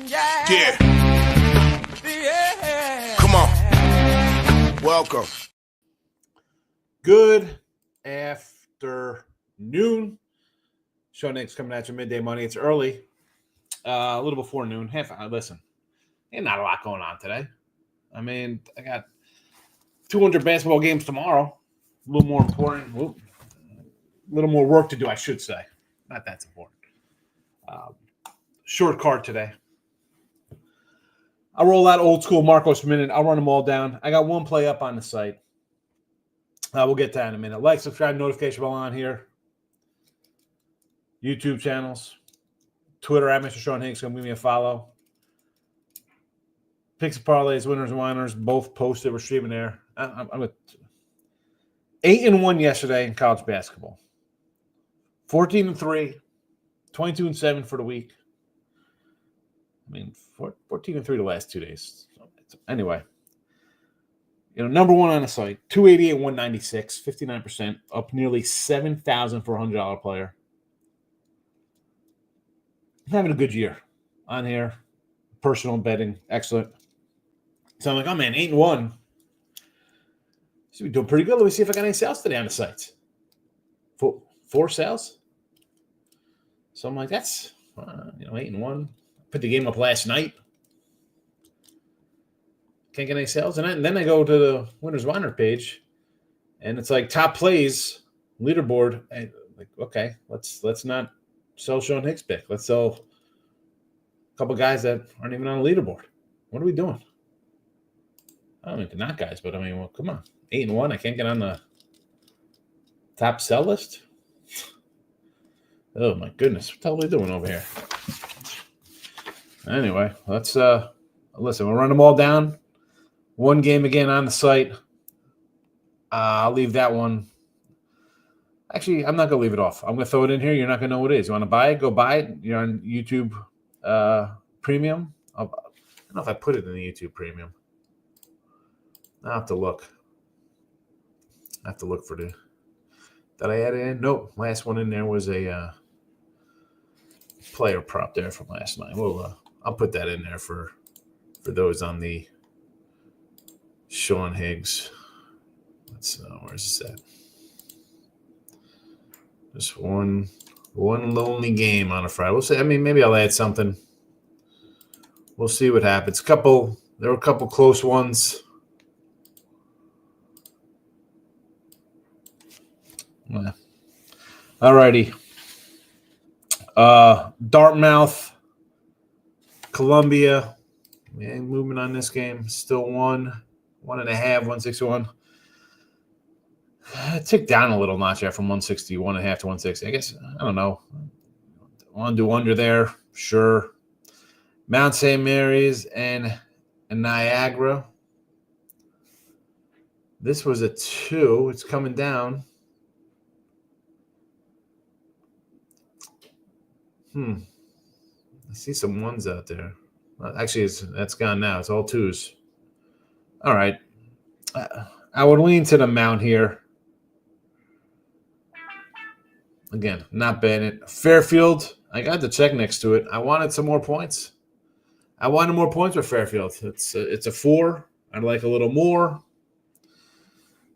Yeah. Come on. Welcome. Good afternoon. Show Nick's coming at you midday money. It's early, a little before noon. Half hour. Listen, ain't not a lot going on today. I mean, I got 200 basketball games tomorrow. A little more important. A little more work to do, I should say. Not that's important. Short card today. I'll roll out old school Marcos minute. I'll run them all down. I got one play up on the site. We'll get to that in a minute. Like, subscribe, notification bell on here. YouTube channels. Twitter at Mr. Sean Hicks. Come give me a follow. Picks and parlays, winners and whiners, both posted. We're streaming there. I'm at 8-1 yesterday in college basketball. 14-3, 22-7 for the week. I mean, 14-3 the last 2 days. Anyway, number one on the site, 288, 196, 59%, up nearly $7,000 for a $100 player. I'm having a good year on here. Personal betting, excellent. So I'm like, oh man, 8-1. Should be doing pretty good. Let me see if I got any sales today on the site. Four sales. So I'm like, that's 8-1. Put the game up last night. Can't get any sales. And then I go to the Winners Winer page, and it's like top plays, leaderboard. And like, okay, let's not sell Sean Hicks pick. Let's sell a couple guys that aren't even on the leaderboard. What are we doing? I don't mean to knock guys, but I mean, well, come on. 8-1. I can't get on the top sell list. Oh my goodness. What the hell are we doing over here? Anyway, let's listen, we'll run them all down. One game again on the site. I'll leave that one. Actually, I'm not going to leave it off. I'm going to throw it in here. You're not going to know what it is. You want to buy it? Go buy it. You're on YouTube Premium. I don't know if I put it in the YouTube Premium. I'll have to look. I have to look for the. Did I add it in? Nope. Last one in there was a player prop there from last night. Well, I'll put that in there for those on the Sean Higgs. Let's where's this at? Just one lonely game on a Friday. We'll see. I mean, maybe I'll add something. We'll see what happens. There were a couple close ones. Yeah. All righty. Dartmouth, Columbia. Yeah, movement on this game. Still 1.5, 161. It ticked down a little notch there from 161.5 to 160. I guess, I don't know. Want to do under there? Sure. Mount St. Mary's and Niagara. This was a 2. It's coming down. I see some 1s out there. Actually, that's gone now. It's all 2s. All right. I would lean to the Mount here. Again, not bad. Fairfield, I got the check next to it. I wanted some more points. I wanted more points with Fairfield. It's a 4. I'd like a little more.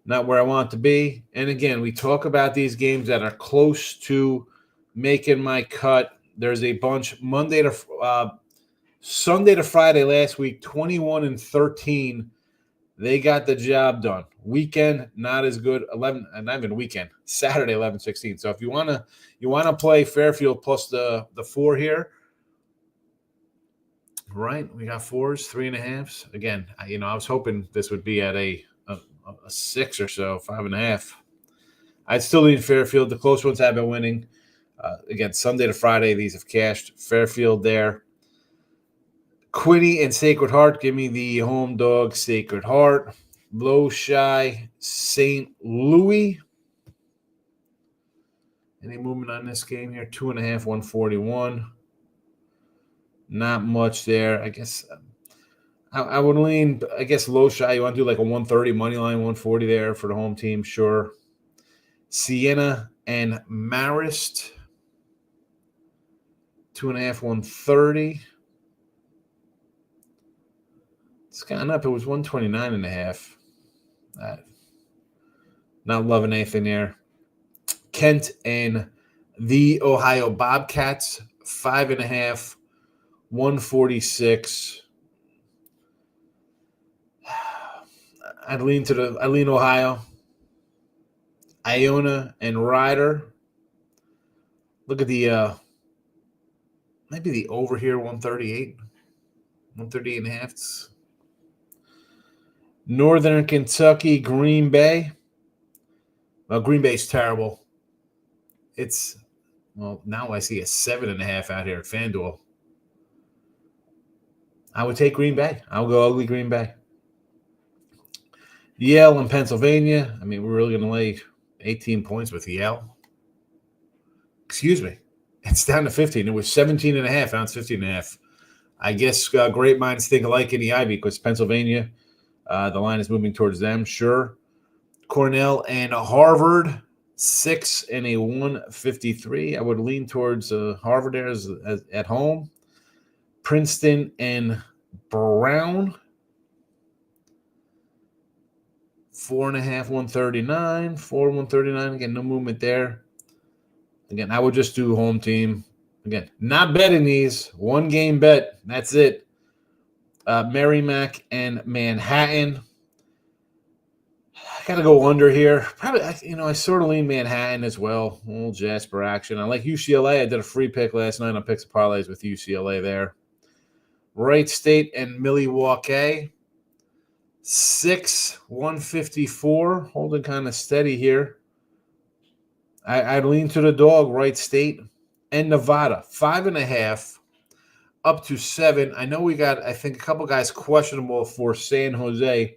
Not where I want to be. And again, we talk about these games that are close to making my cut. There's a bunch Sunday to Friday last week, 21-13. They got the job done. Weekend, not as good. 11, and not even weekend. Saturday, 11-16. So if you wanna play Fairfield plus the 4 here, right? We got 4s, 3.5s. Again, I was hoping this would be at a 6 or so, 5.5. I'd still lean Fairfield. The close ones have been winning. Again, Sunday to Friday, these have cashed. Fairfield there. Quinny and Sacred Heart, give me the home dog, Sacred Heart. Low Shy, St. Louis. Any movement on this game here? 2.5, 141. Not much there. I guess I would lean, Low Shy. You want to do like a 130 money line, 140 there for the home team, sure. Siena and Marist. 2.5, 130. It's gone up. It was 129.5. Not loving anything there. Kent and the Ohio Bobcats, 5.5, 146. I lean Ohio. Iona and Ryder. Look at the maybe the over here, 138. 138.5. Northern Kentucky, Green Bay. Well, Green Bay's terrible. Now I see a 7.5 out here at FanDuel. I would take Green Bay. I'll go ugly Green Bay. Yale and Pennsylvania. I mean, we're really going to lay 18 points with Yale. Excuse me. It's down to 15. It was 17.5. Now it's 15.5. I guess great minds think alike in the Ivy because Pennsylvania, the line is moving towards them. Sure. Cornell and Harvard, 6 and a 153. I would lean towards Harvard there as at home. Princeton and Brown, 4.5, 139. 4, 139. Again, no movement there. Again, I would just do home team. Again, not betting these. One game bet. That's it. Merrimack and Manhattan. I got to go under here. Probably, I sort of lean Manhattan as well. A little Jasper action. I like UCLA. I did a free pick last night on Picks and Parlays with UCLA there. Wright State and Milwaukee. 6, 154. Holding kind of steady here. I'd lean to the dog, Wright State. And Nevada, 5.5 up to 7. I know we got, I think, a couple guys questionable for San Jose.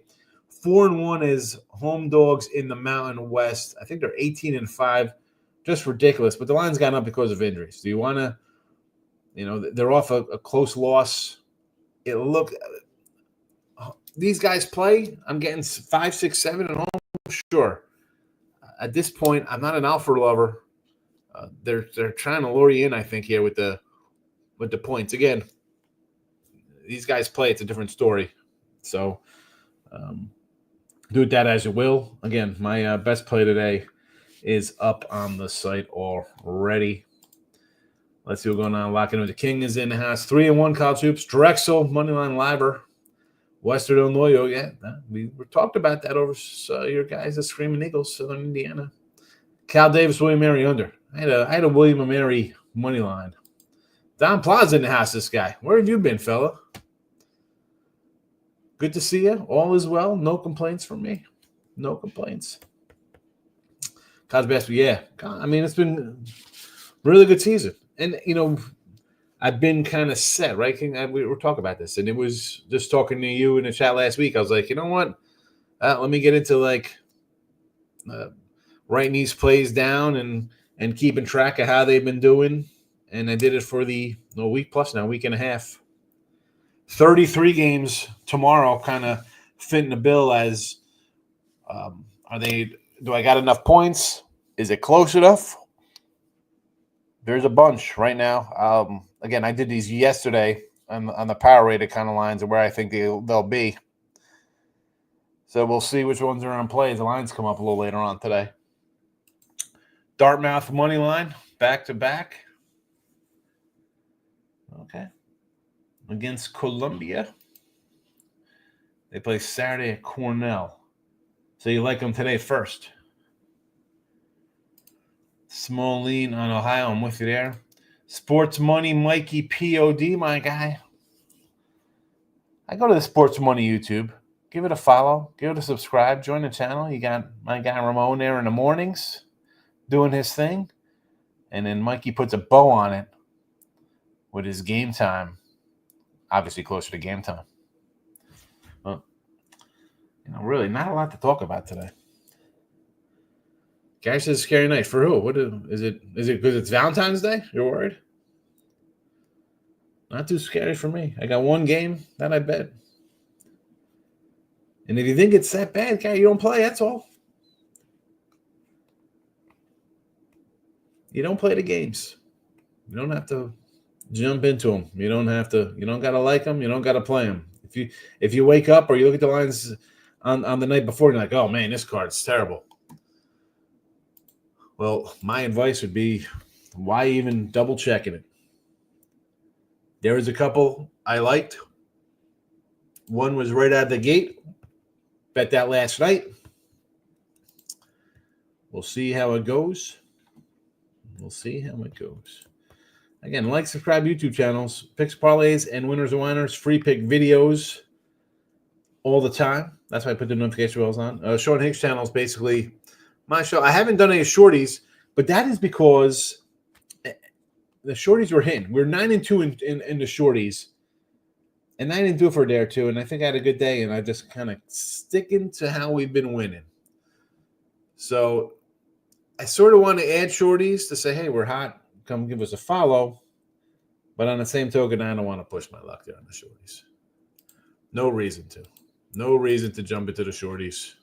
4-1 is home dogs in the Mountain West. I think they're 18-5. Just ridiculous. But the line's gone up because of injuries. Do you want to, they're off a close loss. These guys play. I'm getting 5, 6, 7 at home. Sure. At this point, I'm not an alpha lover. They're trying to lure you in, I think, here with the points. Again, these guys play. It's a different story. So do with that as you will. Again, my best play today is up on the site already. Let's see what's going on. Locking with the King is in the house. 3-1 college hoops. Drexel, Moneyline Liver. Western Illinois. Yeah, we talked about that over your guys, the Screaming Eagles, Southern Indiana. Cal Davis, William Mary under. I had a William and Mary money line. Don Plaza in the house, this guy. Where have you been, fella? Good to see you. All is well. No complaints from me. No complaints. College basketball, yeah. I mean, it's been a really good season. And, I've been kind of set, right? We were talking about this. And it was just talking to you in the chat last week. I was like, you know what? Let me get into, writing these plays down and keeping track of how they've been doing. And I did it for the week plus now, week and a half. 33 games tomorrow kind of fit in the bill as do I got enough points? Is it close enough? There's a bunch right now. Again, I did these yesterday on the power rated kind of lines of where I think they'll be. So we'll see which ones are on play as the lines come up a little later on today. Dartmouth money line, back to back. Okay. Against Columbia. They play Saturday at Cornell. So you like them today first. Small lean on Ohio. I'm with you there. Sports Money Mikey POD, my guy. I go to the Sports Money YouTube. Give it a follow. Give it a subscribe. Join the channel. You got my guy Ramon there in the mornings doing his thing. And then Mikey puts a bow on it with his game time. Obviously closer to game time. Well, really not a lot to talk about today. Guy says scary night. For who? Is it because it's Valentine's Day? You're worried? Not too scary for me. I got one game that I bet. And if you think it's that bad, guy, you don't play. That's all. You don't play the games. You don't have to jump into them. You don't got to like them. You don't got to play them. If you wake up or you look at the lines on the night before, and you're like, oh man, this card's terrible. Well, my advice would be, why even double checking it? There was a couple I liked. One was right out of the gate. Bet that last night. We'll see how it goes. Again, like, subscribe YouTube channels, picks, parlays, and winners and whiners, free pick videos all the time. That's why I put the notification bells on. Sean Hicks channel is basically my show. I haven't done any shorties, but that is because the shorties were hitting. We're 9-2 in the shorties, and 9-2 for a day or two. And I think I had a good day, and I just kind of sticking to how we've been winning. So I sort of want to add shorties to say, hey, we're hot. Come give us a follow. But on the same token, I don't want to push my luck there on the shorties. No reason to. No reason to jump into the shorties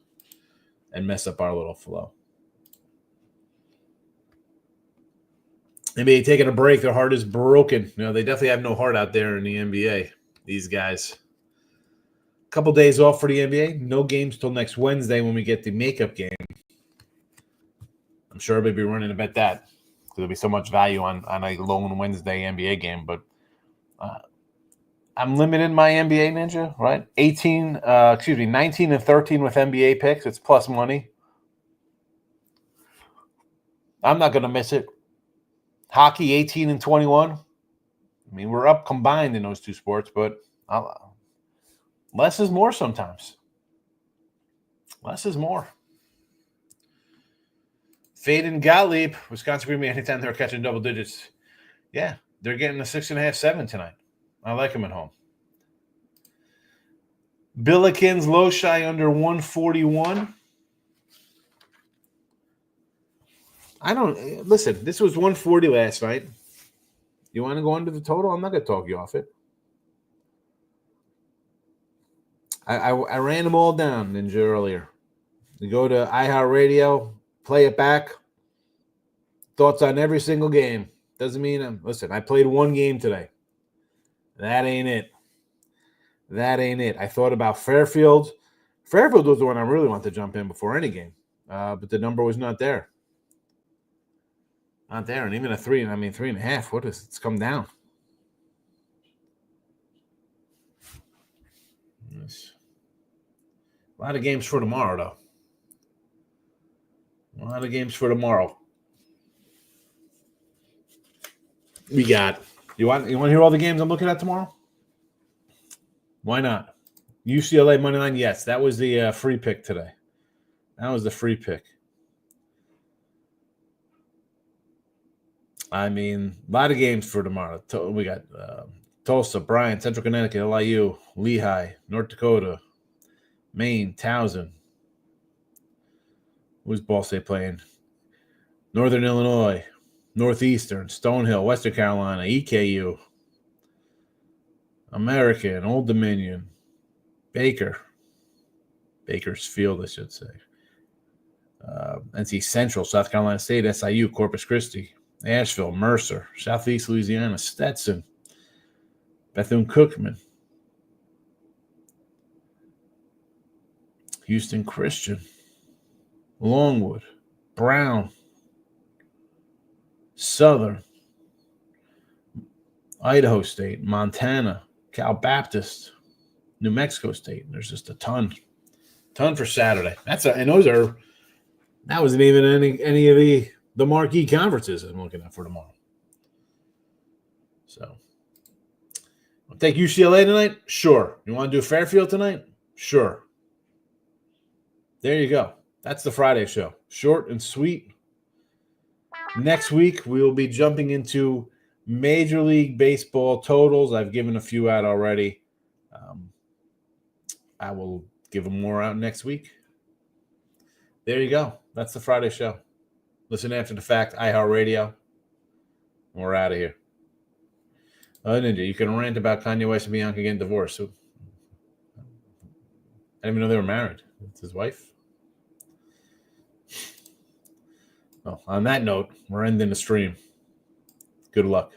and mess up our little flow. NBA taking a break. Their heart is broken. They definitely have no heart out there in the NBA, these guys. A couple days off for the NBA. No games till next Wednesday when we get the makeup game. I'm sure everybody will be running to bet that. There'll be so much value on a lone Wednesday NBA game. But I'm limited my NBA Ninja, right? 19 and 13 with NBA picks. It's plus money. I'm not going to miss it. Hockey, 18 and 21. I mean, we're up combined in those two sports, but less is more sometimes. Less is more. Fade and Gottlieb, Wisconsin Green Bay, anytime they're catching double digits. Yeah, they're getting a 6.5, 7 tonight. I like them at home. Billikens, low shy under 141. Listen, this was 140 last night. You want to go under the total? I'm not going to talk you off it. I ran them all down, Ninja, earlier. You go to iHeartRadio, play it back. Thoughts on every single game. Doesn't mean listen, I played one game today. That ain't it. I thought about Fairfield. Fairfield was the one I really wanted to jump in before any game. But the number was not there. Not there. And even a 3.5. What is it's come down? Yes. A lot of games for tomorrow, though. A lot of games for tomorrow. We got. You want to hear all the games I'm looking at tomorrow? Why not? UCLA money line. Yes, that was the free pick today. That was the free pick. I mean, a lot of games for tomorrow. We got Tulsa, Bryant, Central Connecticut, LIU, Lehigh, North Dakota, Maine, Towson. Who's Ball State playing? Northern Illinois, Northeastern, Stonehill, Western Carolina, EKU, American, Old Dominion, Bakersfield, I should say. NC Central, South Carolina State, SIU, Corpus Christi, Asheville, Mercer, Southeast Louisiana, Stetson, Bethune-Cookman, Houston Christian, Longwood, Brown, Southern, Idaho State, Montana, Cal Baptist, New Mexico State. There's just a ton for Saturday. That wasn't even any of the marquee conferences I'm looking at for tomorrow. So, I'll take UCLA tonight? Sure. You want to do Fairfield tonight? Sure. There you go. That's the Friday show. Short and sweet. Next week, we will be jumping into Major League Baseball totals. I've given a few out already. I will give them more out next week. There you go. That's the Friday show. Listen after the fact, iHeartRadio. We're out of here. Ninja, you can rant about Kanye West and Bianca getting divorced. So, I didn't even know they were married. It's his wife. Well, on that note, we're ending the stream. Good luck.